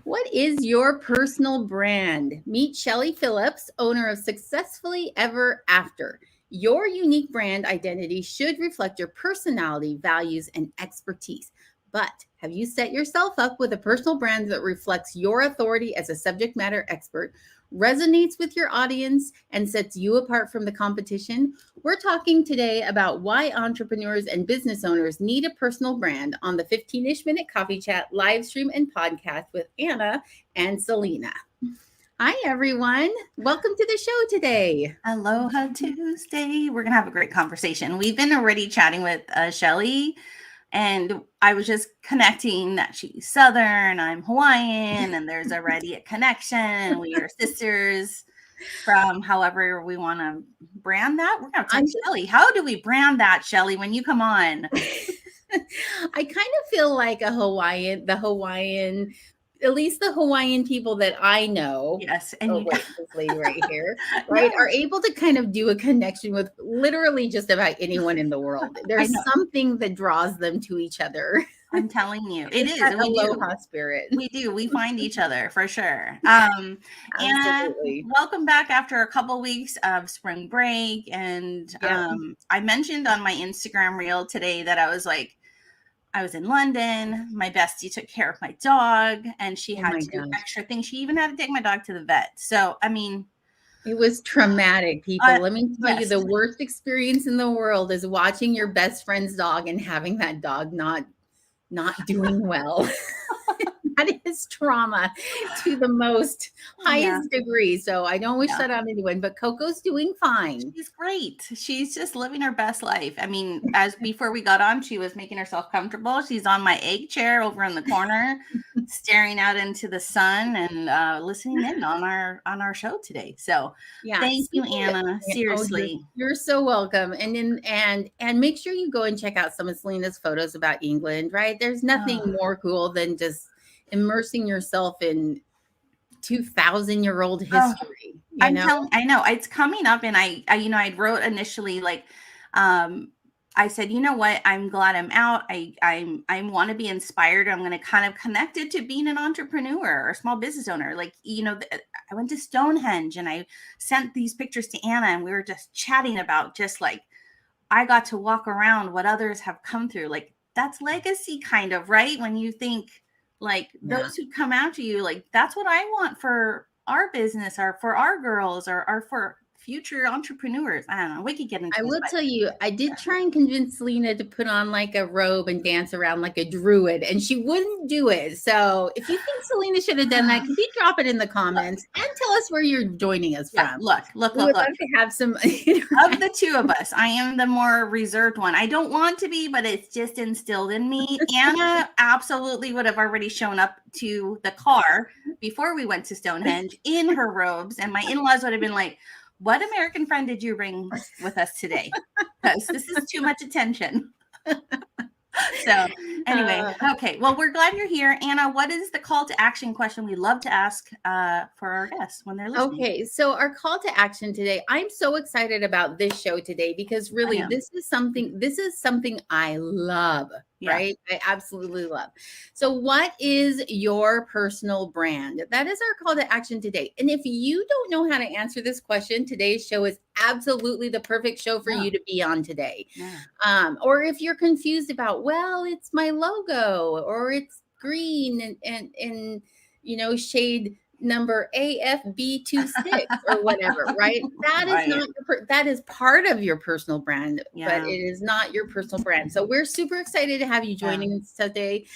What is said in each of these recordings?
What is your personal brand? Meet Chellie Phillips, owner of Successfully Ever After. Your unique brand identity should reflect your personality, values, and expertise. But have you set yourself up with a personal brand that reflects your authority as a subject matter expert, resonates with your audience, and sets you apart from the competition? We're talking today about why entrepreneurs and business owners need a personal brand on the 15-ish minute coffee chat, live stream, and podcast with Anna and Selena. Hi, everyone. Welcome to the show today. Aloha Tuesday. We're going to have a great conversation. We've been already chatting with Chellie, and I was just connecting that she's Southern, I'm Hawaiian, and there's already a connection. We are sisters from however we want to brand that. We're going to talk to Chellie. How do we brand that, Chellie, when you come on? I kind of feel like the Hawaiian, at least the Hawaiian people that I know. Yes. And this lady right here, right, are able to kind of do a connection with literally just about anyone in the world. There's something that draws them to each other. I'm telling you, it is. That aloha spirit. We do. We find each other for sure. And welcome back after a couple weeks of spring break. And I mentioned on my Instagram reel today that I was in London. My bestie took care of my dog, and she had to do extra things. She even had to take my dog to the vet. So, I mean, it was traumatic, people. Let me tell you, the worst experience in the world is watching your best friend's dog and having that dog not doing well. That is trauma to the most highest degree. So I don't wish that on anyone, but Coco's doing fine. She's great. She's just living her best life. I mean, as before we got on, she was making herself comfortable. She's on my egg chair over in the corner, staring out into the sun and listening in on our show today. So thank you, Anna. Seriously. You're so welcome. And make sure you go and check out some of Selena's photos about England, right? There's nothing more cool than just immersing yourself in 2,000-year-old history. I know it's coming up, and I wrote initially I said, you know what, I'm glad I'm out. I want to be inspired. I'm going to kind of connect it to being an entrepreneur or a small business owner. I went to Stonehenge and I sent these pictures to Anna, and we were just chatting about I got to walk around what others have come through. That's legacy kind of, right? When you think those who come after you, that's what I want for our business or for our girls or for future entrepreneurs. I don't know. We could get into I will tell you, I did try and convince Selena to put on a robe and dance around like a druid, and she wouldn't do it. So if you think Selena should have done that, could you drop it in the comments and tell us where you're joining us from? Look. We would love to have some. Of the two of us, I am the more reserved one. I don't want to be, but it's just instilled in me. Anna absolutely would have already shown up to the car before we went to Stonehenge in her robes, and my in-laws would have been like, what American friend did you bring with us today? Because this is too much attention. So anyway, okay. Well, we're glad you're here. Anna, what is the call to action question we love to ask for our guests when they're listening? Okay. So our call to action today, I'm so excited about this show today because really this is something I love, right? I absolutely love. So what is your personal brand? That is our call to action today. And if you don't know how to answer this question, today's show is absolutely the perfect show for you to be on today. Or if you're confused about, well, it's my logo or it's green and shade number AFB26 or whatever, right? That is not that is part of your personal brand, but it is not your personal brand. So we're super excited to have you joining us today.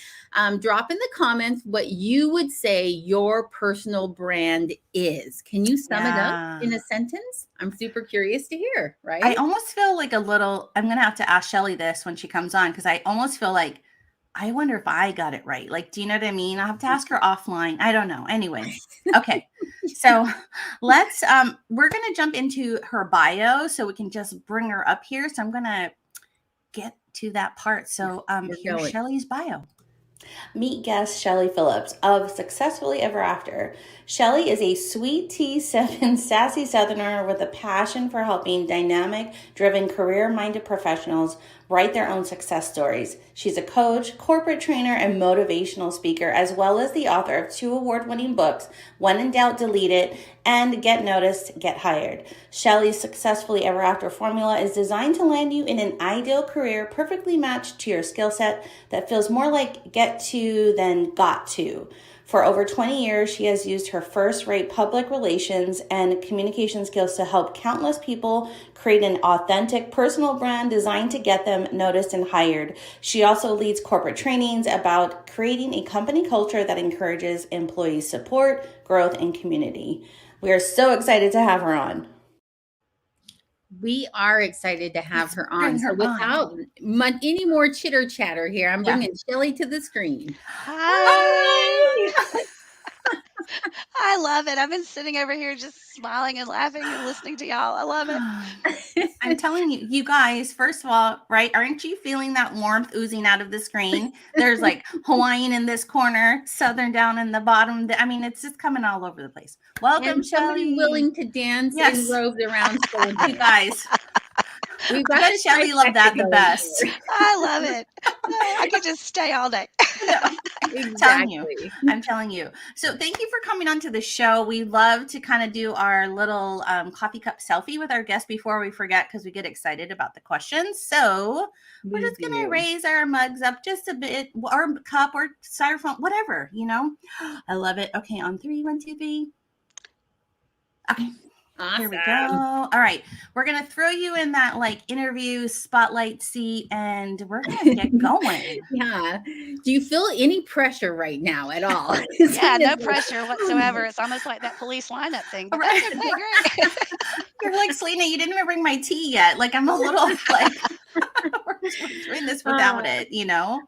Drop in the comments what you would say your personal brand is. Can you sum it up in a sentence? I'm super curious to hear, right? I almost feel I'm going to have to ask Chellie this when she comes on, because I almost feel like, I wonder if I got it right. Do you know what I mean? I'll have to ask her offline. I don't know. Anyways. Okay. So let's, we're going to jump into her bio so we can just bring her up here. So I'm going to get to that part. So here's Chellie's bio. Meet guest Chellie Phillips of Successfully Ever After. Chellie is a sweet tea-sipping, sassy Southerner with a passion for helping dynamic, driven, career-minded professionals write their own success stories. She's a coach, corporate trainer, and motivational speaker, as well as the author of 2 award-winning books, When in Doubt, Delete It, and Get Noticed, Get Hired. Chelle's Successfully Ever After formula is designed to land you in an ideal career perfectly matched to your skill set that feels more like get to than got to. For over 20 years, she has used her first-rate public relations and communication skills to help countless people create an authentic personal brand designed to get them noticed and hired. She also leads corporate trainings about creating a company culture that encourages employee support, growth, and community. We are so excited to have her on. We are excited to have her on. Bring So her on. without any more chitter chatter here, I'm bringing Chellie to the screen. Hi. I love it. I've been sitting over here just smiling and laughing and listening to y'all. I love it. I'm telling you, you guys, first of all, right? Aren't you feeling that warmth oozing out of the screen? There's like Hawaiian in this corner, Southern down in the bottom. I mean, it's just coming all over the place. Welcome, And somebody Chellie. willing to dance in robes around you guys. We've got I bet Chellie loved that the best. I love it. I could just stay all day. Exactly. I'm telling you. So thank you for coming on to the show. We love to kind of do our little coffee cup selfie with our guests before we forget, because we get excited about the questions. So we're just going to raise our mugs up just a bit, or cup or styrofoam, whatever, you know. I love it. Okay, on 3, 1, 2, 3. Okay. Awesome. Here we go. All right. We're going to throw you in that like interview spotlight seat, and we're going to get going. Yeah. Do you feel any pressure right now at all? Yeah, no pressure whatsoever. It's almost like that police lineup thing. But that's okay, great. You're like, Selena, you didn't even bring my tea yet. Like, I'm a little like, we're doing this without it, you know?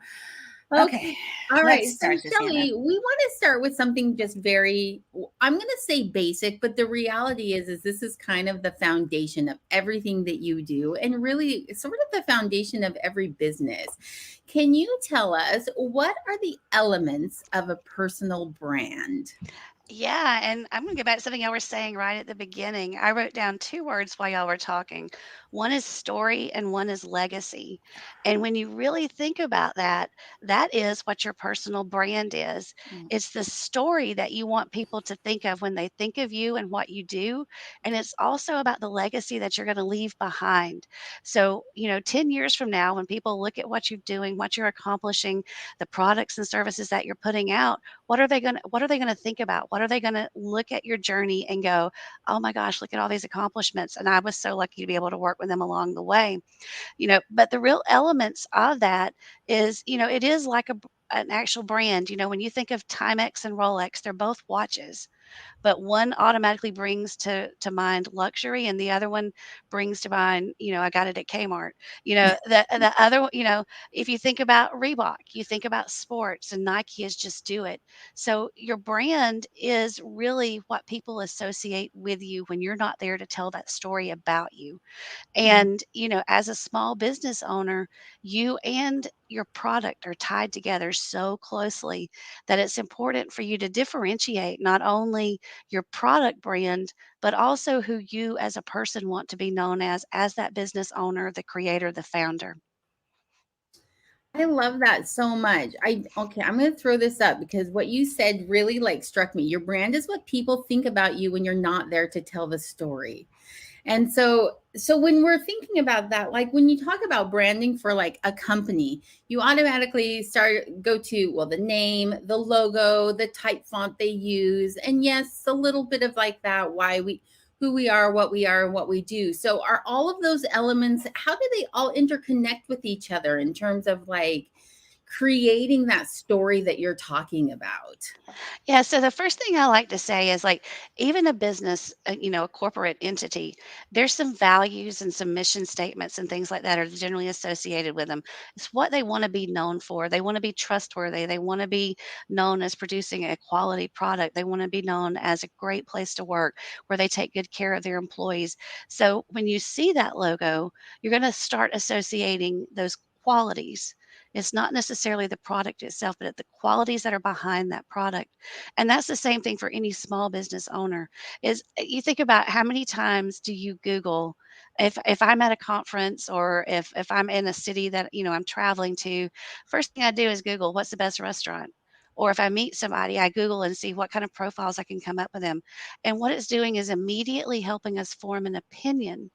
Okay. All right. So, Chellie, we want to start with something just very, I'm going to say basic, but the reality is this is kind of the foundation of everything that you do, and really sort of the foundation of every business. Can you tell us, what are the elements of a personal brand? Yeah, and I'm going to go back to something y'all were saying right at the beginning. I wrote down 2 words while y'all were talking. One is story and one is legacy. And when you really think about that, that is what your personal brand is. It's the story that you want people to think of when they think of you and what you do. And it's also about the legacy that you're going to leave behind. So, 10 years from now, when people look at what you're doing, what you're accomplishing, the products and services that you're putting out, what are they going to think about? What are they going to look at your journey and go, "Oh my gosh, look at all these accomplishments, and I was so lucky to be able to work with them along the way." But the real elements of that is, it is like an actual brand. When you think of Timex and Rolex, they're both watches, but one automatically brings to mind luxury, and the other one brings to mind, I got it at Kmart. The other one, if you think about Reebok, you think about sports, and Nike is just do it. So your brand is really what people associate with you when you're not there to tell that story about you. And, as a small business owner, you and your product are tied together so closely that it's important for you to differentiate not only your product brand, but also who you as a person want to be known as that business owner, the creator, the founder. I love that so much. I'm going to throw this up because what you said really struck me. Your brand is what people think about you when you're not there to tell the story. And so when we're thinking about that, like when you talk about branding for like a company, you automatically go to, well, the name, the logo, the type font they use, and yes, a little bit of like that, who we are, and what we do. So are all of those elements, how do they all interconnect with each other in terms of like creating that story that you're talking about? Yeah, so the first thing I like to say is like even a business, a corporate entity, there's some values and some mission statements and things like that are generally associated with them. It's what they want to be known for. They want to be trustworthy. They want to be known as producing a quality product. They want to be known as a great place to work where they take good care of their employees. So when you see that logo, you're going to start associating those qualities. It's not necessarily the product itself, but the qualities that are behind that product. And that's the same thing for any small business owner. Is you think about how many times do you Google if I'm at a conference or if I'm in a city that, I'm traveling to, first thing I do is Google what's the best restaurant. Or if I meet somebody, I Google and see what kind of profiles I can come up with them. And what it's doing is immediately helping us form an opinion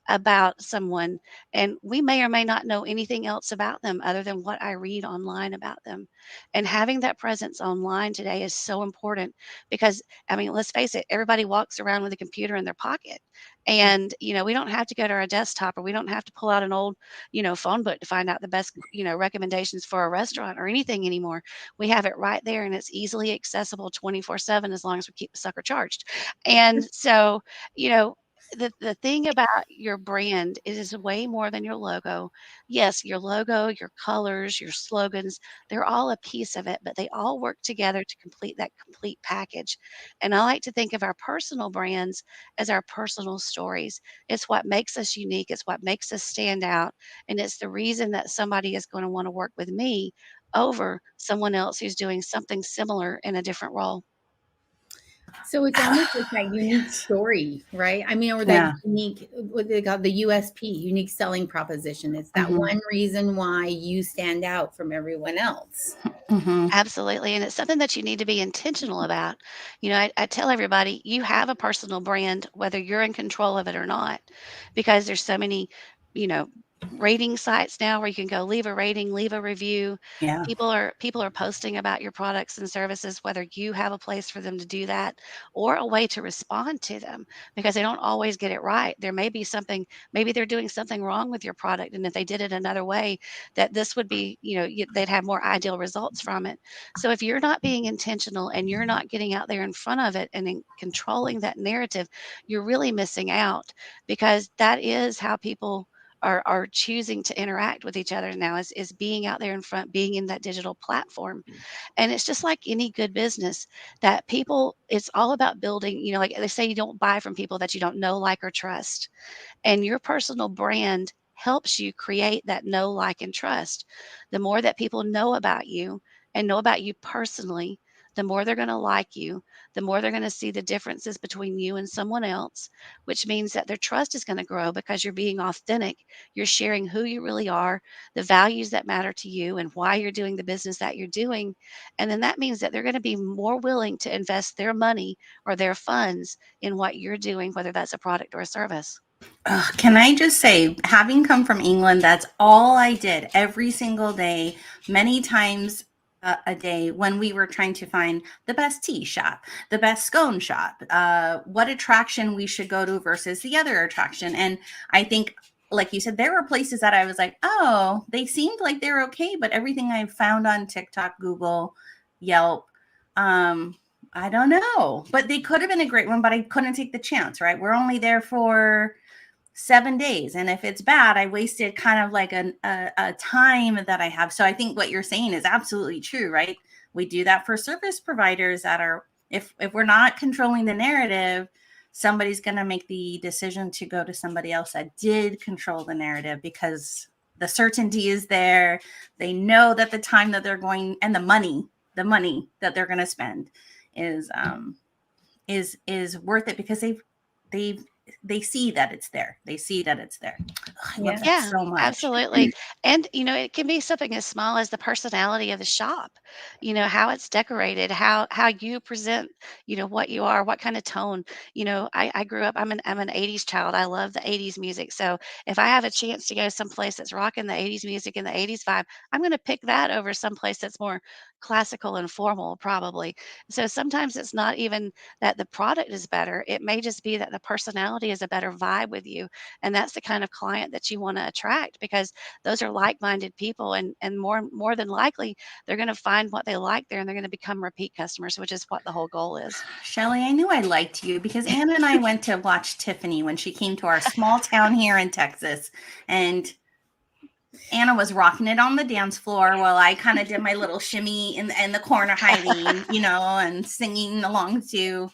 about someone. And we may or may not know anything else about them other than what I read online about them. And having that presence online today is so important because, I mean, let's face it, everybody walks around with a computer in their pocket. And, we don't have to go to our desktop or we don't have to pull out an old, phone book to find out the best, recommendations for a restaurant or anything anymore. We have it right there and it's easily accessible 24/7 as long as we keep the sucker charged. And so, you know, the thing about your brand is way more than your logo. Yes, your logo, your colors, your slogans, they're all a piece of it, but they all work together to complete that complete package. And I like to think of our personal brands as our personal stories. It's what makes us unique, it's what makes us stand out, and it's the reason that somebody is going to want to work with me over someone else who's doing something similar in a different role. So it's almost like that unique story, right? I mean, or that Yeah. unique, what they call the USP, unique selling proposition. It's that Mhm. one reason why you stand out from everyone else. Mhm. Absolutely, and it's something that you need to be intentional about. I tell everybody, you have a personal brand, whether you're in control of it or not, because there's so many, you know, rating sites now where you can go leave a rating, leave a review. Yeah. People are posting about your products and services, whether you have a place for them to do that or a way to respond to them, because they don't always get it right. There may be something, maybe they're doing something wrong with your product, and if they did it another way, that this would be, they'd have more ideal results from it. So if you're not being intentional and you're not getting out there in front of it and controlling that narrative, you're really missing out, because that is how people are choosing to interact with each other now, is being out there in front, being in that digital platform. And it's just like any good business that people, it's all about building, like they say, you don't buy from people that you don't know, like, or trust. And your personal brand helps you create that know, like, and trust. The more that people know about you and know about you personally, the more they're going to like you, the more they're going to see the differences between you and someone else, which means that their trust is going to grow because you're being authentic. You're sharing who you really are, the values that matter to you, and why you're doing the business that you're doing. And then that means that they're going to be more willing to invest their money or their funds in what you're doing, whether that's a product or a service. Can I just say, having come from England, that's all I did every single day, many times a day, when we were trying to find the best tea shop, the best scone shop, what attraction we should go to versus the other attraction. And I think, like you said, there were places that I was like, oh, they seemed like they're okay, but everything I found on TikTok, Google, Yelp, I don't know, but they could have been a great one, but I couldn't take the chance, right? We're only there for 7 days. And if it's bad, I wasted kind of like a time that I have. So I think what you're saying is absolutely true, right? We do that for service providers that are, if we're not controlling the narrative, somebody's going to make the decision to go to somebody else that did control the narrative, because the certainty is there. They know that the time that they're going, and the money that they're going to spend is worth it, because they've they see that it's there. They see that it's there. Oh, I love Yeah. that Yeah, so much. absolutely. And, it can be something as small as the personality of the shop, how it's decorated, how you present, what you are, what kind of tone. I grew up, I'm an 80s child. I love the 80s music. So if I have a chance to go someplace that's rocking the 80s music and the 80s vibe, I'm going to pick that over someplace that's more classical and formal, probably. So sometimes it's not even that the product is better. It may just be that the personality is a better vibe with you, and that's the kind of client that you want to attract, because those are like-minded people, and more than likely they're going to find what they like there and they're going to become repeat customers, which is what the whole goal is. Chellie, I knew I liked you because Anna and I went to watch Tiffany when she came to our small town here in Texas. And Anna was rocking it on the dance floor while I kind of did my little shimmy in the corner hiding, and singing along to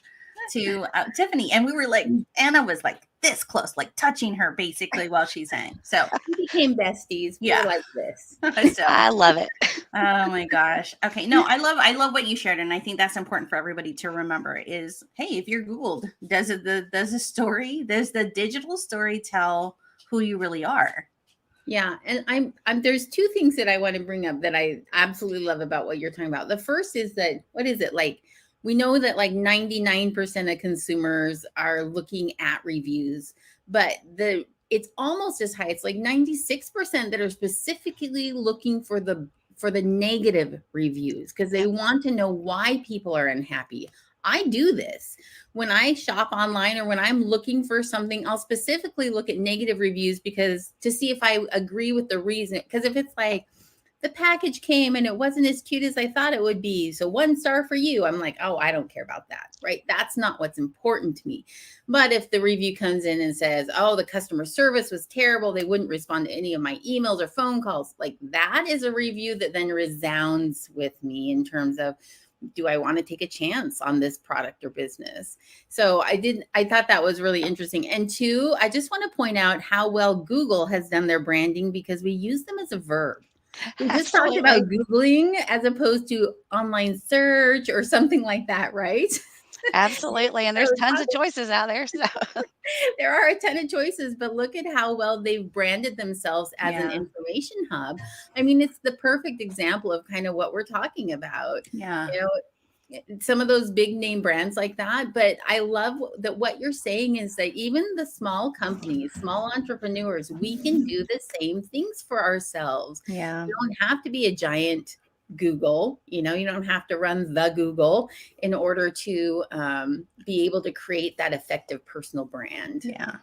Tiffany. And we were like, Anna was like this close, like touching her basically while she sang. So We became besties. We yeah. were like this. So I love it. oh my gosh. Okay. No, I love what you shared. And I think that's important for everybody to remember is, hey, if you're Googled, does the digital story tell who you really are. Yeah, and I'm there's two things that I want to bring up that I absolutely love about what you're talking about. The first is that, what is it like? We know that like 99% of consumers are looking at reviews, but it's almost as high. It's like 96% that are specifically looking for the negative reviews because they Yep. want to know why people are unhappy. I do this when I shop online or when I'm looking for something. I'll specifically look at negative reviews because to see if I agree with the reason. Because if it's like the package came and it wasn't as cute as I thought it would be, so 1 star for you, I'm like, oh, I don't care about that, right? That's not what's important to me. But if the review comes in and says, oh, the customer service was terrible, they wouldn't respond to any of my emails or phone calls, like that is a review that then resounds with me in terms of, do I want to take a chance on this product or business? So I thought that was really interesting. And two, I just want to point out how well Google has done their branding because we use them as a verb. We just talked about Absolutely. Googling as opposed to online search or something like that, right? Absolutely, and there's So tons of choices out there, so there are a ton of choices, but look at how well they've branded themselves as an Yeah. information hub. I mean, it's the perfect example of kind of what we're talking about. Yeah. You know, some of those big name brands like that. But I love that what you're saying is that even the small companies, small entrepreneurs, we can do the same things for ourselves. Yeah. You don't have to be a giant Google, you don't have to run the Google in order to be able to create that effective personal brand. Yeah.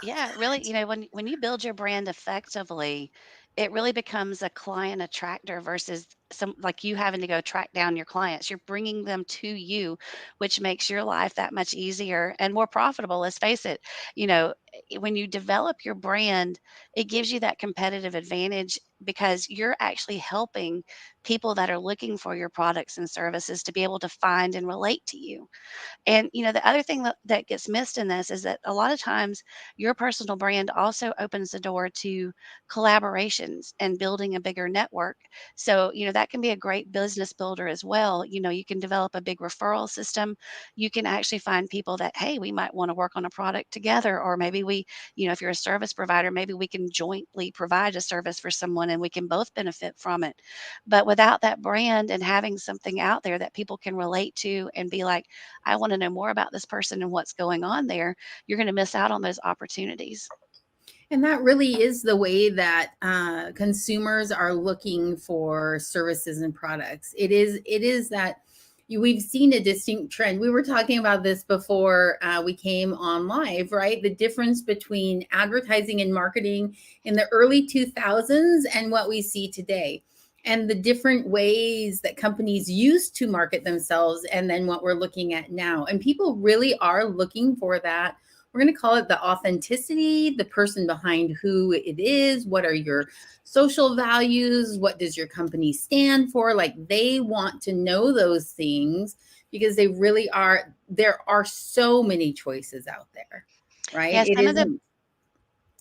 yeah, really, when you build your brand effectively, it really becomes a client attractor versus some like you having to go track down your clients. You're bringing them to you, which makes your life that much easier and more profitable. Let's face it, when you develop your brand, it gives you that competitive advantage because you're actually helping people that are looking for your products and services to be able to find and relate to you. And, the other thing that gets missed in this is that a lot of times your personal brand also opens the door to collaborations and building a bigger network. So, that can be a great business builder as well. You can develop a big referral system. You can actually find people that, hey, we might want to work on a product together. Or maybe if you're a service provider, maybe we can jointly provide a service for someone and we can both benefit from it. But without that brand and having something out there that people can relate to and be like, I want to know more about this person and what's going on there, you're going to miss out on those opportunities. And that really is the way that consumers are looking for services and products. It is that we've seen a distinct trend. We were talking about this before we came on live, right? The difference between advertising and marketing in the early 2000s and what we see today, and the different ways that companies used to market themselves, and then what we're looking at now. And people really are looking for that. We're going to call it the authenticity, the person behind who it is. What are your social values? What does your company stand for? Like, they want to know those things because they really are. There are so many choices out there, right? Yeah, It isn't.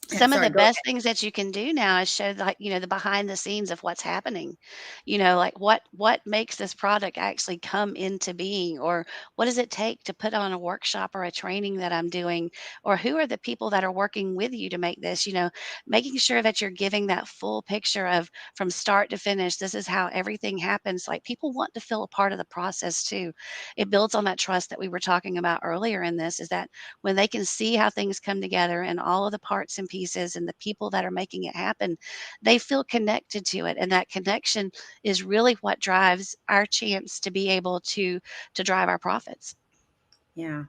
some of Sorry, the go best ahead. things that you can do now is show like, the behind the scenes of what's happening. Like what makes this product actually come into being, or what does it take to put on a workshop or a training that I'm doing, or who are the people that are working with you to make this, making sure that you're giving that full picture of from start to finish, this is how everything happens. Like people want to feel a part of the process too. It builds on that trust that we were talking about earlier in this, is that when they can see how things come together and all of the parts and pieces and the people that are making it happen, they feel connected to it. And that connection is really what drives our chance to be able to drive our profits. Yeah.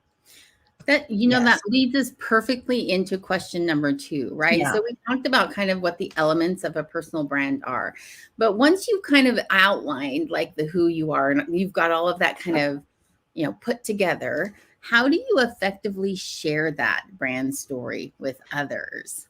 That Yes. that leads us perfectly into question number 2, right? Yeah. So we talked about kind of what the elements of a personal brand are. But once you've kind of outlined like the who you are and you've got all of that kind of, put together, how do you effectively share that brand story with others?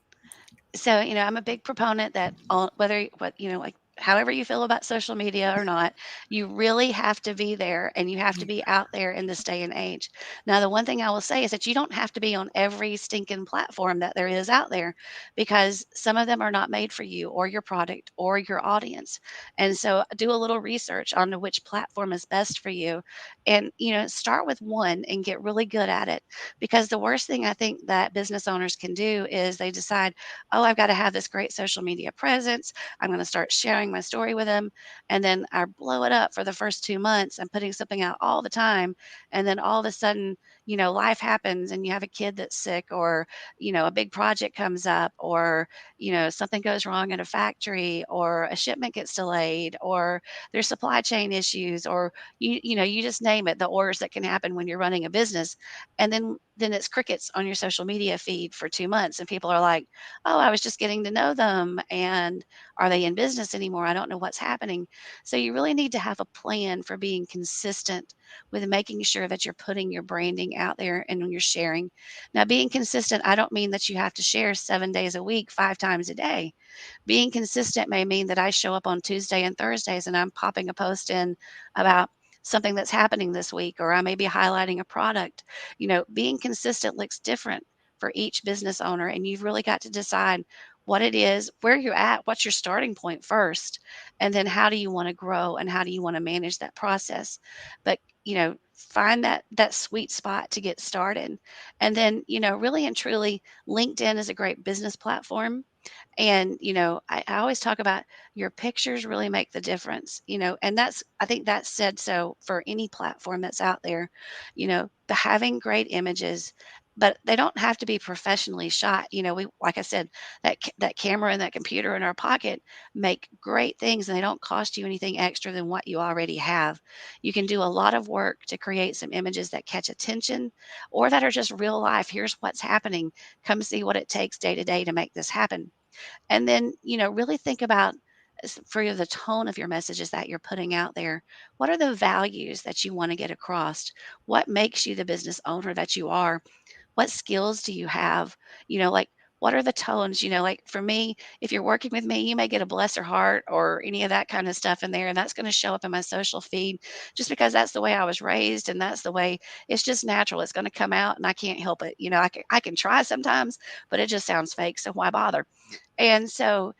So, I'm a big proponent that all, whether what, like however you feel about social media or not, you really have to be there and you have to Yeah. be out there in this day and age. Now, the one thing I will say is that you don't have to be on every stinking platform that there is out there because some of them are not made for you or your product or your audience. And so do a little research on which platform is best for you and, start with one and get really good at it because the worst thing I think that business owners can do is they decide, "Oh, I've got to have this great social media presence. I'm going to start sharing my story with them." And then I blow it up for the first 2 months. I'm putting something out all the time. And then all of a sudden, life happens and you have a kid that's sick or, a big project comes up or, something goes wrong at a factory or a shipment gets delayed or there's supply chain issues or you just name it, the orders that can happen when you're running a business. And then it's crickets on your social media feed for 2 months. And people are like, "Oh, I was just getting to know them. And are they in business anymore? I don't know what's happening." So you really need to have a plan for being consistent with making sure that you're putting your branding out there and when you're sharing. Now, being consistent, I don't mean that you have to share 7 days a week, 5 times a day. Being consistent may mean that I show up on Tuesday and Thursdays and I'm popping a post in about something that's happening this week, or I may be highlighting a product. Being consistent looks different for each business owner, and you've really got to decide what it is, where you're at, what's your starting point first, and then how do you want to grow and how do you want to manage that process. But find that sweet spot to get started. And then, really and truly, LinkedIn is a great business platform. And, I always talk about your pictures really make the difference, and I think that's said so for any platform that's out there, the having great images, but they don't have to be professionally shot. Like I said, that camera and that computer in our pocket make great things and they don't cost you anything extra than what you already have. You can do a lot of work to create some images that catch attention or that are just real life. Here's what's happening. Come see what it takes day to day to make this happen. And then, really think about for the tone of your messages that you're putting out there. What are the values that you want to get across? What makes you the business owner that you are? What skills do you have? Like, what are the tones? Like for me, if you're working with me, you may get a bless her heart or any of that kind of stuff in there. And that's going to show up in my social feed just because that's the way I was raised. And that's the way it's just natural. It's going to come out and I can't help it. I can try sometimes, but it just sounds fake. So why bother? And so,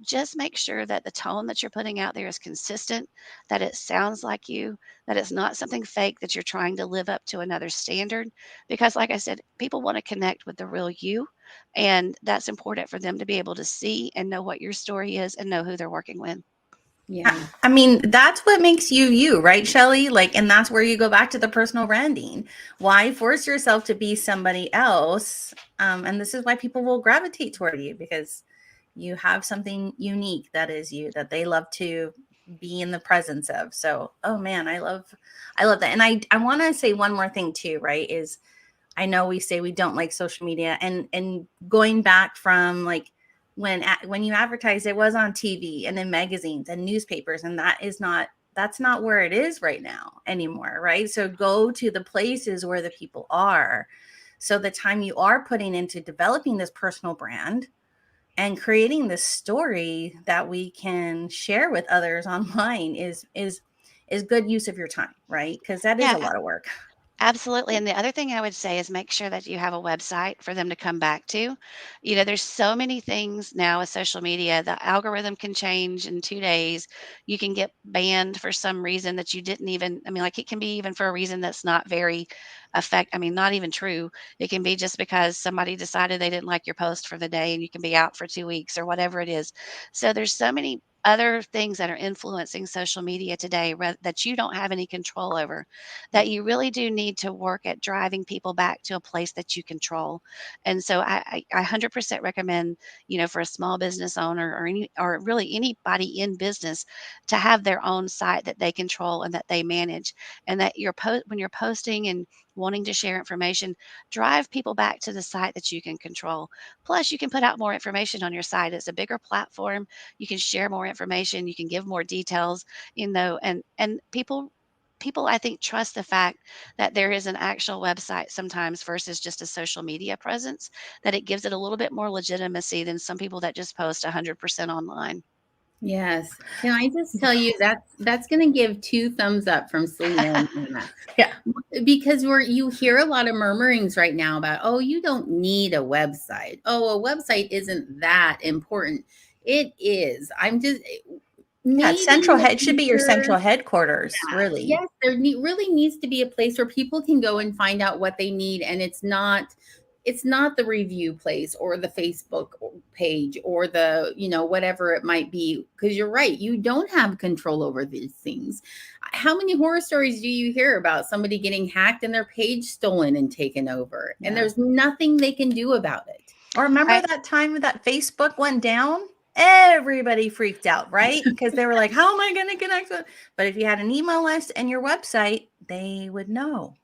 just make sure that the tone that you're putting out there is consistent, that it sounds like you, that it's not something fake that you're trying to live up to another standard. Because, like I said, people want to connect with the real you. And that's important for them to be able to see and know what your story is and know who they're working with. Yeah. I mean, that's what makes you you, right, Chellie? Like, and that's where you go back to the personal branding. Why force yourself to be somebody else? And this is why people will gravitate toward you because you have something unique that is you that they love to be in the presence of. So, oh man, I love that. And I want to say one more thing too, right? Is I know we say we don't like social media and going back from like when you advertise it was on TV and in magazines and newspapers and that's not where it is right now anymore, right? So go to the places where the people are. So the time you are putting into developing this personal brand and creating this story that we can share with others online is good use of your time, right? Because that is Yeah, a lot of work. absolutely, and the other thing I would say is make sure that you have a website for them to come back to. There's so many things now with social media. The algorithm can change in 2 days. You can get banned for some reason that you didn't even like, it can be even for a reason that's not very not even true. It can be just because somebody decided they didn't like your post for the day, and you can be out for 2 weeks or whatever it is. So there's so many other things that are influencing social media today that you don't have any control over, that you really do need to work at driving people back to a place that you control. And so I 100% recommend, for a small business owner or really anybody in business to have their own site that they control and that they manage, and that when you're posting and wanting to share information, drive people back to the site that you can control. Plus, you can put out more information on your site. It's a bigger platform. You can share more information. You can give more details, and people I think trust the fact that there is an actual website sometimes versus just a social media presence, that it gives it a little bit more legitimacy than some people that just post 100% online. Yes. Can I just tell you that's gonna give 2 thumbs up from Selena and Anna. Yeah. Because you hear a lot of murmurings right now about, "Oh, you don't need a website. Oh, a website isn't that important." It is. I'm just Yeah, maybe in central the head it should be your future. central headquarters, really. Yes, there really needs to be a place where people can go and find out what they need, and it's not the review place or the Facebook page or the, whatever it might be, because you're right, you don't have control over these things. How many horror stories do you hear about somebody getting hacked and their page stolen and taken over, and Yeah. there's nothing they can do about it? Or remember that time that Facebook went down? Everybody freaked out, right? Because they were like, how am I going to connect with? But if you had an email list and your website, they would know.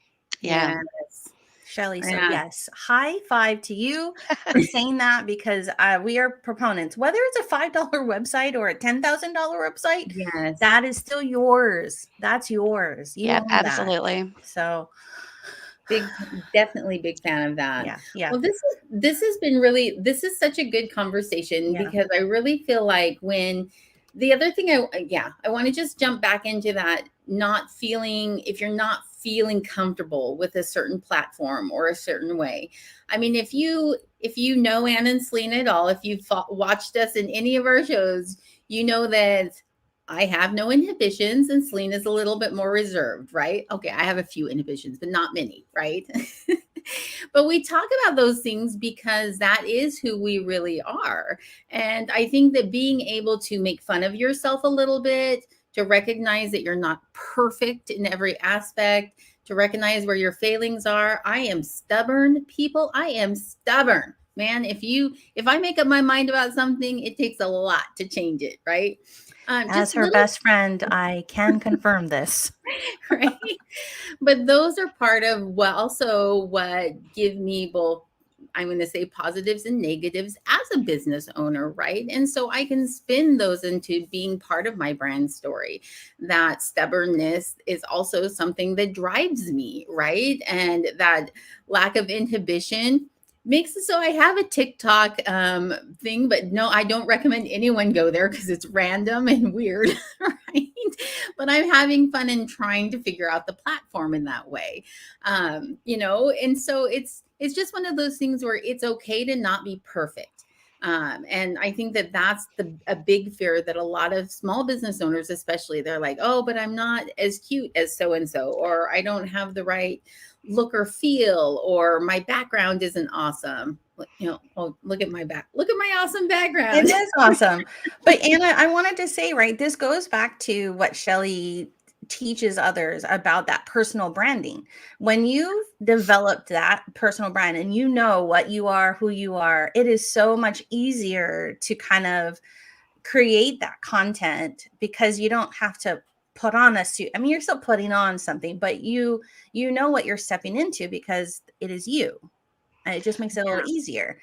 Yeah. Yes. Chellie, so Yeah. yes, high five to you for saying that, because we are proponents. Whether it's a $5 website or a $10,000 website, Yes. that is still yours. That's yours. You Yep, own that. absolutely. So Definitely big fan of that. yeah, yeah, Well, this is such a good conversation, yeah. because I really feel like when the other thing I want to just jump back into that, not feeling, if you're not feeling comfortable with a certain platform or a certain way. I mean, if you know Anna and Selena at all, if you've watched us in any of our shows, you know that I have no inhibitions and Selena's a little bit more reserved, right? Okay, I have a few inhibitions, but not many, right? But we talk about those things because that is who we really are. And I think that being able to make fun of yourself a little bit, to recognize that you're not perfect in every aspect, to recognize where your failings are. I am stubborn, people. I am stubborn. Man, if I make up my mind about something, it takes a lot to change it, right? As Just her little, best friend, I can confirm this. right? But those are part of what give me both, I'm going to say, positives and negatives as a business owner, right? And so I can spin those into being part of my brand story. That stubbornness is also something that drives me, right? And that lack of inhibition makes it so I have a TikTok thing, but no, I don't recommend anyone go there because it's random and weird, right? But I'm having fun and trying to figure out the platform in that way. And so it's just one of those things where it's okay to not be perfect. And I think that that's a big fear that a lot of small business owners, especially, they're like, oh, but I'm not as cute as so and so, or I don't have the right look or feel, or my background isn't awesome. Oh, look at my awesome It background. is awesome. But Anna, I wanted to say, right, this goes back to what Chellie teaches others about that personal branding. When you've developed that personal brand and you know what you are, who you are, it is so much easier to kind of create that content, because you don't have to put on a suit. I mean, you're still putting on something, but you know what you're stepping into because it is you. And it just makes it a little easier.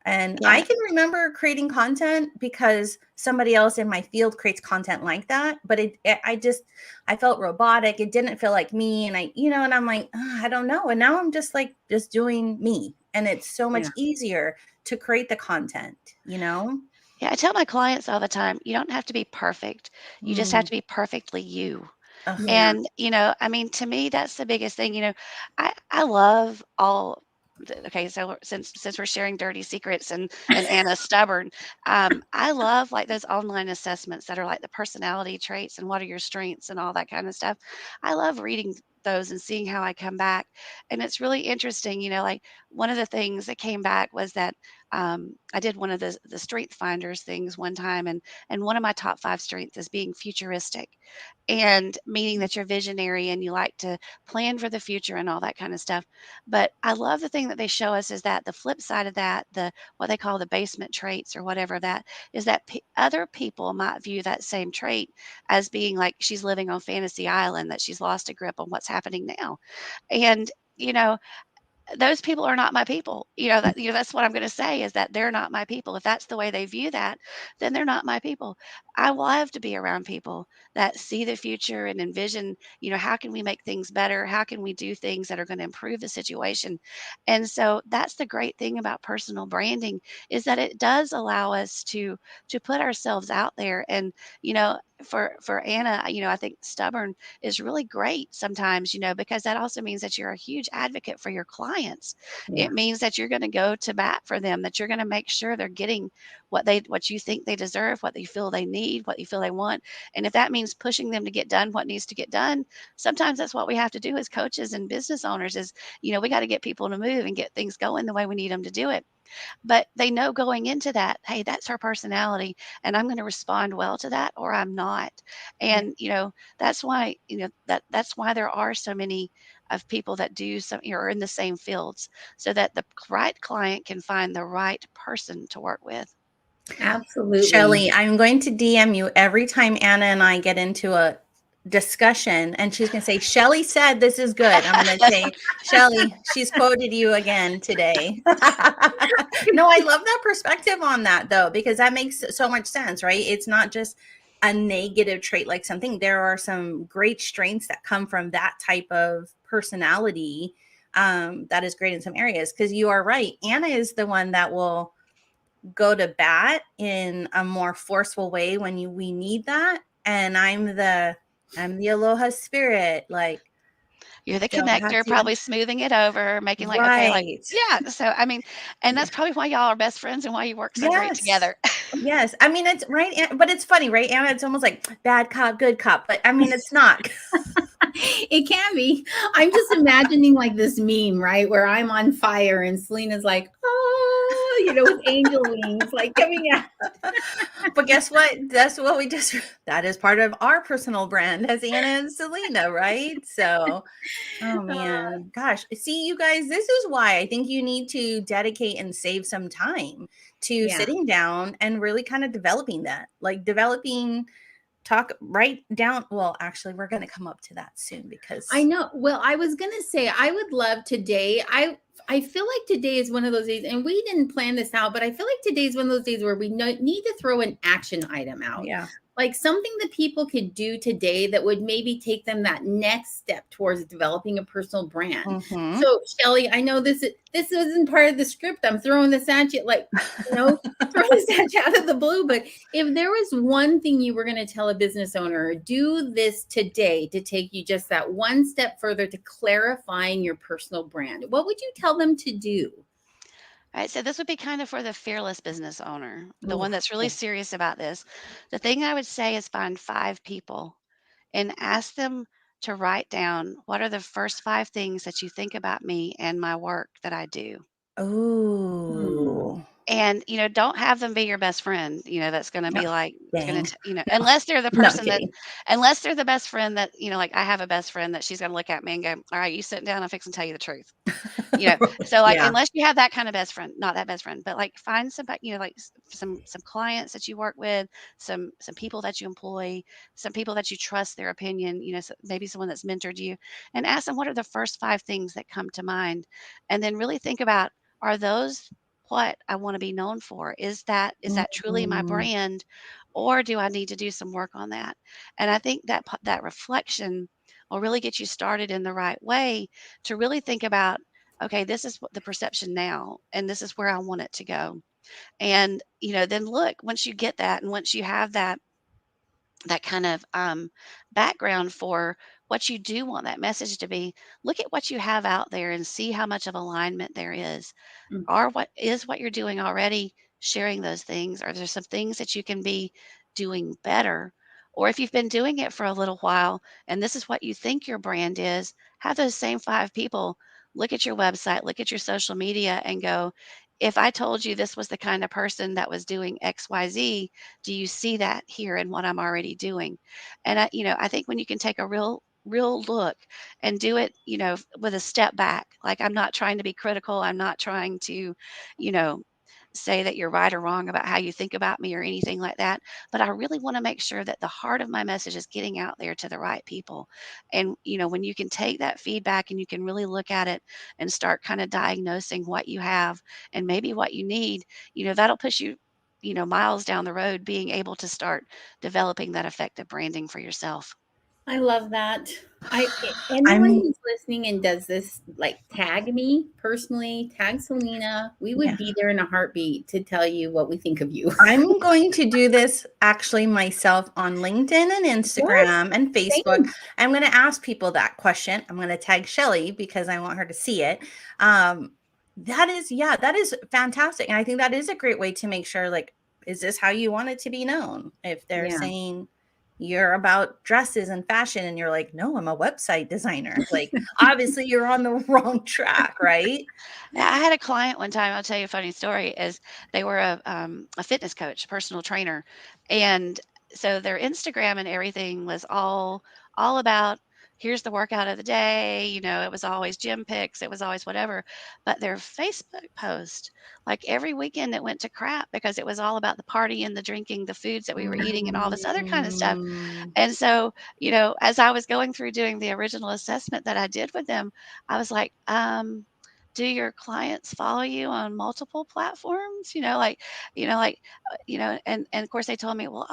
And I Yeah. can remember creating content because somebody else in my field creates content like that, but I felt robotic. It didn't feel like me. And and I'm like, I don't know. And now I'm just like, just doing me. And it's so much Yeah. easier to create the content. Yeah, I tell my clients all the time, you don't have to be perfect. You just have Mm. to be perfectly you. Ugh. Yeah. And, I mean, to me, that's the biggest thing. I love all okay, so since we're sharing dirty secrets and Anna's stubborn, I love like those online assessments that are like the personality traits and what are your strengths and all that kind of stuff. I love reading those and seeing how I come back. And it's really interesting, like one of the things that came back was that I did one of the strength finders things one time, and one of my top 5 strengths is being futuristic, and meaning that you're visionary and you like to plan for the future and all that kind of stuff. But I love the thing that they show us is that the flip side of that, the what they call the basement traits or whatever that is, that other people might view that same trait as being like she's living on fantasy island, that she's lost a grip on what's happening now. And you know those people are not my people. That's what I'm gonna say is that they're not my people. If that's the way they view that, then they're not my people. I love to be around people that see the future and envision, how can we make things better? How can we do things that are gonna improve the situation? And so that's the great thing about personal branding is that it does allow us to put ourselves out there. And, for Anna, I think stubborn is really great sometimes, because that also means that you're a huge advocate for your clients. Yeah. It means that you're going to go to bat for them, that you're going to make sure they're getting what you think they deserve, what you feel they need, what you feel they want. And if that means pushing them to get done what needs to get done, sometimes that's what we have to do as coaches and business owners is, we got to get people to move and get things going the way we need them to do it. But they know going into that, hey, that's her personality, and I'm going to respond well to that or I'm not. Yeah. And that's why that's why there are so many of people that do some are in the same fields, so that the right client can find the right person to work with. Absolutely. Chellie, I'm going to DM you every time Anna and I get into a discussion, and she's going to say, Chellie said this is good. I'm going to say, Chellie, she's quoted you again today. No, I love that perspective on that, though, because that makes so much sense, right? It's not just a negative trait like something. There are some great strengths that come from that type of personality that is great in some areas, because you are right. Anna is the one that will go to bat in a more forceful way when we need that, and I'm the aloha spirit, like You're the don't have connector, to. probably smoothing it over, making like, okay, like, Right. yeah. So, I mean, and Yeah. that's probably why y'all are best friends and why you work so great Yes. together. Yes, I mean, it's right, but it's funny, right, Anna? It's almost like bad cop, good cop, but I mean, it's not. It can be. I'm just imagining like this meme, right? Where I'm on fire and Selena's like, oh, with angel wings like coming out. But guess what? That's what that is part of our personal brand as Anna and Selena, right? So, oh Uh, man, gosh. See, you guys, this is why I think you need to dedicate and save some time to yeah. sitting down and really kind of developing that. Like developing, talk right down. Well, actually, we're going to come up to that soon I because know. Well, I was gonna say I would love today. I feel like today is one of those days, and we didn't plan this out, but I feel like today is one of those days where we need to throw an action item out, yeah. like something that people could do today that would maybe take them that next step towards developing a personal brand. Mm-hmm. So, Chellie, I know this isn't part of the script. I'm throwing this at you, like throwing this at you out of the blue. But if there was one thing you were going to tell a business owner, do this today to take you just that one step further to clarifying your personal brand, what would you tell them to do? All right, so this would be kind of for the fearless business owner, the Ooh, one that's really okay. serious about this. The thing I would say is find 5 people and ask them to write down what are the first 5 things that you think about me and my work that I do. Hmm. Oh, And, don't have them be your best friend, that's gonna no, be like gonna dang. t No, no, I'm kidding. unless they're the best friend that, like I have a best friend that she's gonna look at me and go, "All right, you sitting down, I'm fixing to tell you the truth." You know, so, like, Yeah. unless you have that kind of best friend, not that best friend, but, like, find somebody, like, some clients that you work with, some people that you employ, some people that you trust their opinion, maybe someone that's mentored you, and ask them what are the first 5 things that come to mind, and then really think about, are those what I wanna be known for? Is that truly my Mhm. brand, or do I need to do some work on that? And I think that reflection will really get you started in the right way to really think about, okay, this is what the perception now, and this is where I want it to go. And, then look, once you get that and once you have that kind of background for what you do want that message to be, look at what you have out there and see how much of alignment there is. Mm. Are what you're doing already sharing those things? Are there some things that you can be doing better? Or if you've been doing it for a little while and this is what you think your brand is, have those same 5 people look at your website, look at your social media, and go, if I told you this was the kind of person that was doing XYZ, do you see that here in what I'm already doing? And I think when you can take a real look and do it, with a step back. Like, I'm not trying to be critical. I'm not trying to, you know, say that you're right or wrong about how you think about me or anything like that, but I really want to make sure that the heart of my message is getting out there to the right people. And, when you can take that feedback and you can really look at it and start kind of diagnosing what you have and maybe what you need, that'll push you, miles down the road being able to start developing that effective branding for yourself. I love that. Anyone I'm who's listening and does this, like, tag me personally, tag Selena. We would yeah. be there in a heartbeat to tell you what we think of you. I'm going to do this actually myself on LinkedIn and Yes, Instagram and Facebook. same. I'm going to ask people that question. I'm going to tag Chellie because I want her to see it. Um, that is fantastic. And I think that is a great way to make sure, like, is this how you want it to be known? If they're Yeah. saying you're about dresses and fashion and you're like, no, I'm a website designer. Like, obviously you're on the wrong track, right? Yeah, I had a client one time, I'll tell you a funny story, is they were a fitness coach, personal trainer, and so their Instagram and everything was all about, here's the workout of the day, it was always gym pics, it was always whatever, but their Facebook post, like, every weekend it went to crap because it was all about the party and the drinking, the foods that we were eating, and all this other kind of stuff. Mm. And so, as I was going through doing the original assessment that I did with them, I was like, do your clients follow you on multiple platforms? And of course they told me, well,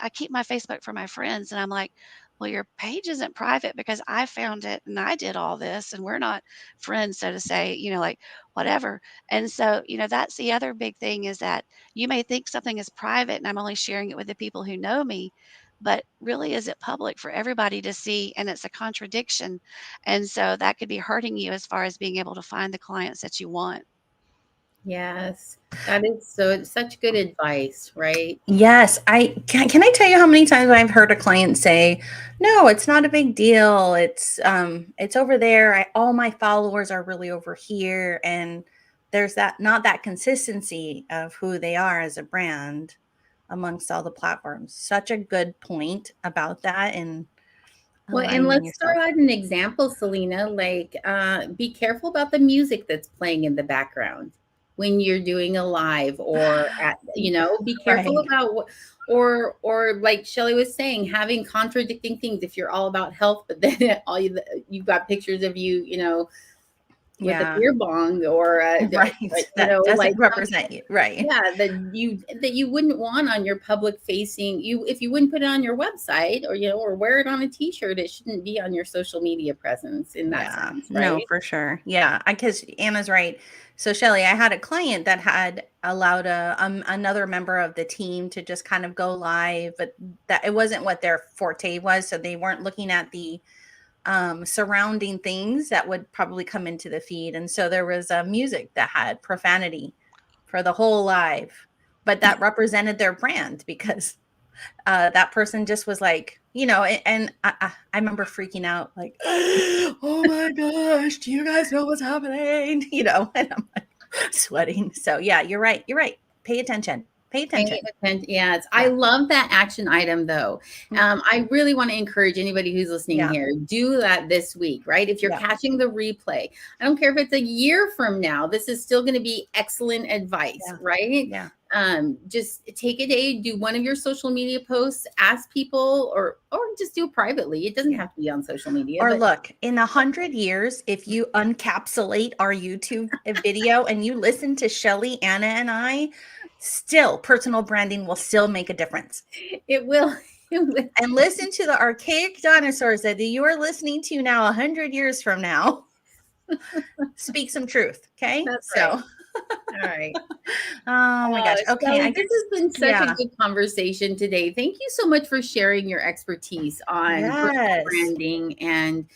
I keep my Facebook for my friends. And I'm like, well, your page isn't private because I found it and I did all this and we're not friends, so to say, like whatever. And so, that's the other big thing is that you may think something is private and I'm only sharing it with the people who know me, but really is it public for everybody to see? And it's a contradiction, and so that could be hurting you as far as being able to find the clients that you want. Yes. That is such good advice, right? Yes, can I tell you how many times I've heard a client say, "No, it's not a big deal. It's over there. All my followers are really over here." And there's not that consistency of who they are as a brand amongst all the platforms. Such a good point about that and Well, and aligning let's yourself. throw out an example, Selena. Like, be careful about the music that's playing in the background when you're doing a live, or be careful Right. about what, or like Shelly was saying, having contradicting things. If you're all about health, but then you've got pictures of you, with a Yeah. beer bong, or Right. That like, doesn't represent you. Right. yeah, that you wouldn't want on your public facing, if you wouldn't put it on your website, or wear it on a t-shirt, it shouldn't be on your social media presence in that Yeah, sense, no, right? for sure. Yeah, because Anna's right. So Shelly, I had a client that had allowed another member of the team to just kind of go live, but that it wasn't what their forte was. So they weren't looking at the surrounding things that would probably come into the feed. And so there was music that had profanity for the whole live, but that represented their brand because that person just was like, and I remember freaking out, like, oh my gosh, do you guys know what's happening? And I'm like sweating. So yeah, you're right. You're right. Pay attention. Pay Paying attention. attention. Yes. I Yeah. love that action item though. Mm. I really want to encourage anybody who's listening Yeah. here, do that this week, right? If you're Yeah. catching the replay, I don't care if it's a year from now, this is still going to be excellent advice, Yeah. right? Yeah. Just take a day, do one of your social media posts, ask people, or just do it privately. It doesn't Yeah. have to be on social media, Or but look, in 100 years, if you encapsulate our YouTube video and you listen to Shelly, Anna, and I, still personal branding will still make a difference. it will. It will. And listen to the archaic dinosaurs that you are listening to now 100 years from now. Speak some truth. Okay. That's right. So, All right. oh my gosh. Okay. I Shelly, this guess, has been such a yeah. good conversation today. Thank you so much for sharing your expertise on personal Yes. branding, and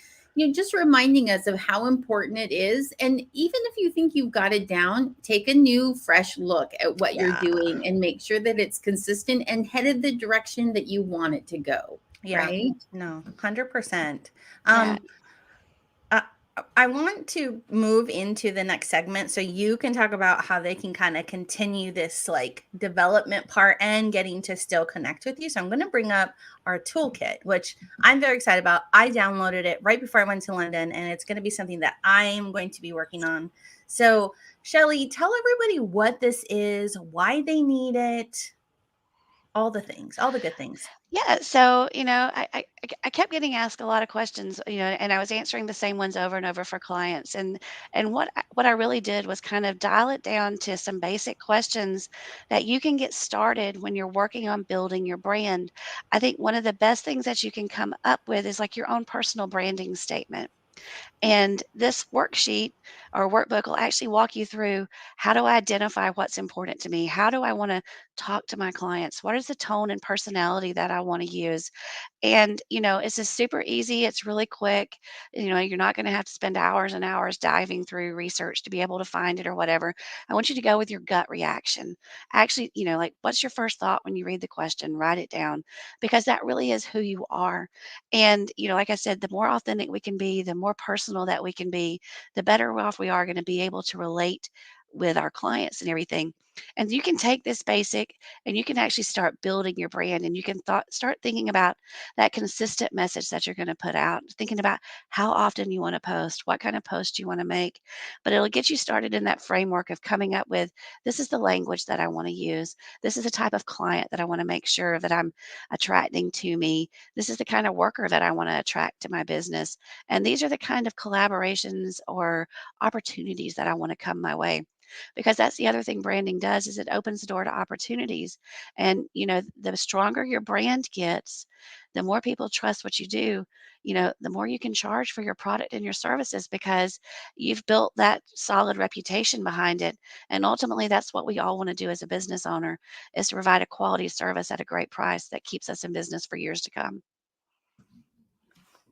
just reminding us of how important it is. And even if you think you've got it down, take a new, fresh look at what you're Yeah. doing and make sure that it's consistent and headed the direction that you want it to go. Yeah. Right? No, 100%. Yeah. Uh, I want to move into the next segment so you can talk about how they can kind of continue this like development part and getting to still connect with you. So I'm going to bring up our toolkit, which I'm very excited about. I downloaded it right before I went to London, and it's going to be something that I'm going to be working on. So Chellie, tell everybody what this is, why they need it, all the things, all the good things. Yeah, so, I kept getting asked a lot of questions, and I was answering the same ones over and over for clients. And what I really did was kind of dial it down to some basic questions that you can get started when you're working on building your brand. I think one of the best things that you can come up with is like your own personal branding statement. And this worksheet or workbook will actually walk you through how do I identify what's important to me? How do I want to talk to my clients? What is the tone and personality that I want to use? And, it's just super easy. It's really quick. You're not going to have to spend hours and hours diving through research to be able to find it or whatever. I want you to go with your gut reaction. Actually, like what's your first thought when you read the question? Write it down because that really is who you are. And, like I said, the more authentic we can be, the more personal that we can be, the better off we are going to be able to relate with our clients and everything. And you can take this basic and you can actually start building your brand and you can start thinking about that consistent message that you're going to put out, thinking about how often you want to post, what kind of post you want to make. But it'll get you started in that framework of coming up with this is the language that I want to use. This is the type of client that I want to make sure that I'm attracting to me. This is the kind of worker that I want to attract to my business. And these are the kind of collaborations or opportunities that I want to come my way because that's the other thing branding does is it opens the door to opportunities. And the stronger your brand gets, the more people trust what you do, the more you can charge for your product and your services because you've built that solid reputation behind it. And ultimately that's what we all want to do as a business owner is to provide a quality service at a great price that keeps us in business for years to come.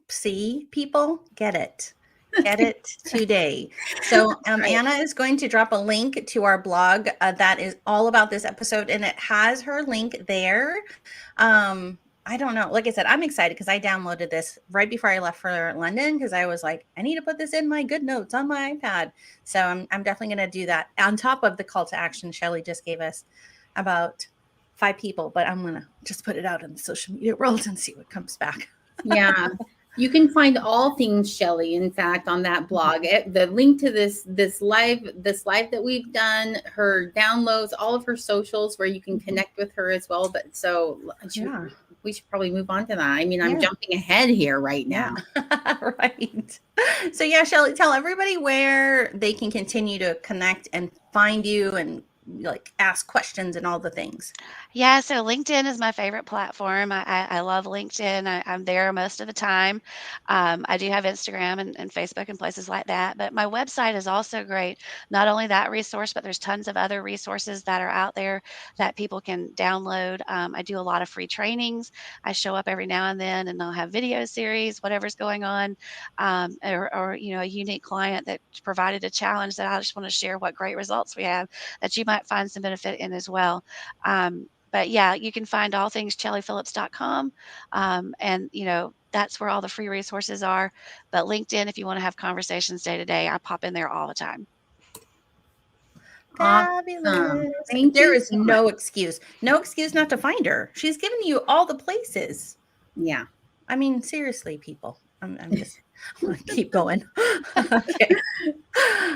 See, people get it. Get it today. So Right. Anna is going to drop a link to our blog that is all about this episode, and it has her link there. I don't know. Like I said, I'm excited because I downloaded this right before I left for London because I was like, I need to put this in my good notes on my iPad. So I'm definitely going to do that on top of the call to action Chellie just gave us about 5 people, but I'm going to just put it out in the social media world and see what comes back. Yeah. You can find all things Chellie, in fact, on that blog. The link to this live that we've done, her downloads, all of her socials where you can connect with her as well. But so we should probably move on to that. I mean, I'm jumping ahead here right now. Right. So Chellie, tell everybody where they can continue to connect and find you and like ask questions and all the things. Yeah, so LinkedIn is my favorite platform. I love LinkedIn. I'm there most of the time. I do have Instagram and Facebook and places like that, but my website is also great. Not only that resource, but there's tons of other resources that are out there that people can download. I do a lot of free trainings. I show up every now and then, and I'll have video series, whatever's going on, or a unique client that provided a challenge that I just want to share what great results we have that you might find some benefit in as well. But yeah, you can find all things chellephillips.com. And, that's where all the free resources are. But LinkedIn, if you want to have conversations day to day, I pop in there all the time. Fabulous. Thank There you is so much. no excuse. No excuse not to find her. She's given you all the places. Yeah. I mean, seriously, people. I'm just I'm gonna keep going. Okay.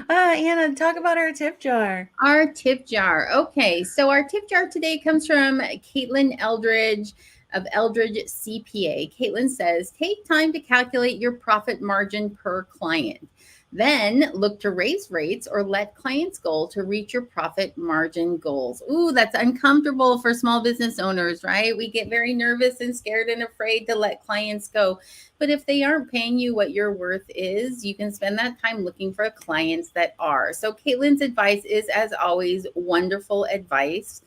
Anna, talk about our tip jar. Our tip jar. Okay, so our tip jar today comes from Caitlin Eldridge of Eldridge CPA. Caitlin says, take time to calculate your profit margin per client. Then look to raise rates or let clients go to reach your profit margin goals. Ooh, that's uncomfortable for small business owners, right? We get very nervous and scared and afraid to let clients go. But if they aren't paying you what your worth is, you can spend that time looking for clients that are. So Caitlin's advice is, as always, wonderful advice.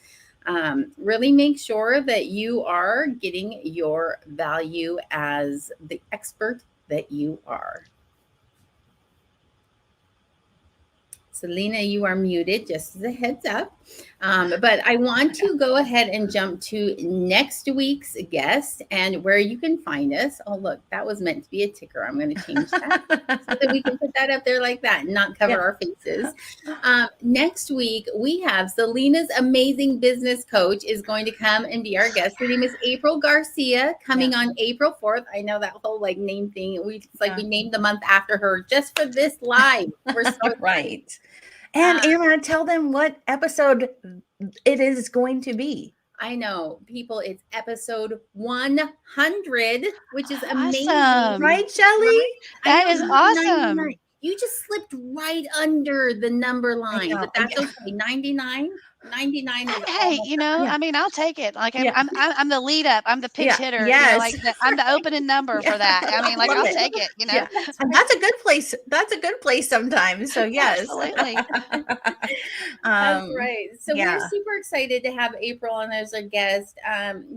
Really make sure that you are getting your value as the expert that you are. Selena, you are muted, just as a heads up. But I want to go ahead and jump to next week's guest and where you can find us. Oh, look, that was meant to be a ticker. I'm going to change that so that we can put that up there like that and not cover our faces. Next week, we have Selena's amazing business coach is going to come and be our guest. Her name is April Garcia, coming on April 4th. I know that whole like name thing. It's like we named the month after her just for this live. We're so excited. Right. And Anna, tell them what episode it is going to be. I know, people, it's episode 100, which is amazing. Awesome. Right, Chellie? That is awesome. 99. You just slipped right under the number line, but that's okay. 99 is Hey, I mean, I'll take it. Like I'm the lead up. I'm the pitch hitter. Yes. I'm the opening number for that. I mean, like I'll take it. And that's a good place. That's a good place sometimes. So yes, absolutely. That's right. So we're super excited to have April on as our guest.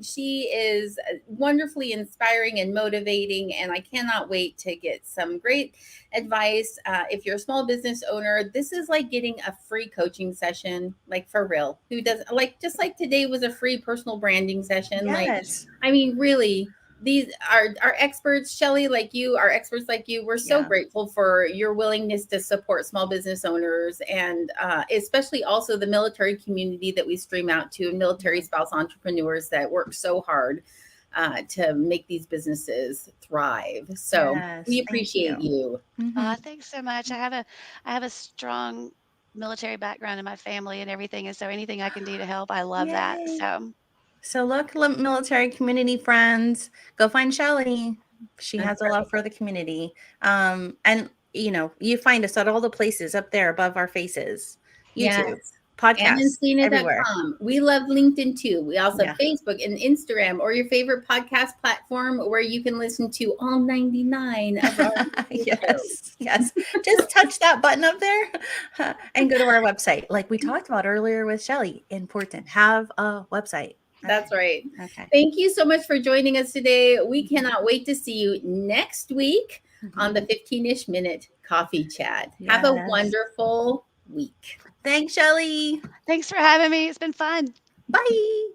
She is wonderfully inspiring and motivating, and I cannot wait to get some great advice. If you're a small business owner, this is like getting a free coaching session, like for real. Who does just like today was a free personal branding session. Yes. Like, I mean, really, these are experts, Chellie, like you, are experts like you. We're so grateful for your willingness to support small business owners and especially also the military community that we stream out to, and military spouse entrepreneurs that work so hard to make these businesses thrive. So we appreciate you. Thanks so much. I have a strong military background in my family and everything, and so anything I can do to help, I love that. So look, military community friends, go find Chellie. She has a love for the community. And you find us at all the places up there above our faces. YouTube, podcasts, everywhere. We love LinkedIn too. We also have Facebook and Instagram, or your favorite podcast platform where you can listen to all 99 of our Yes. Just touch that button up there and go to our website. Like we talked about earlier with Chellie, important. Have a website. That's right. Okay. Thank you so much for joining us today. We cannot wait to see you next week on the 15-ish minute coffee chat. Have a wonderful week. Thanks, Chellie. Thanks for having me. It's been fun. Bye.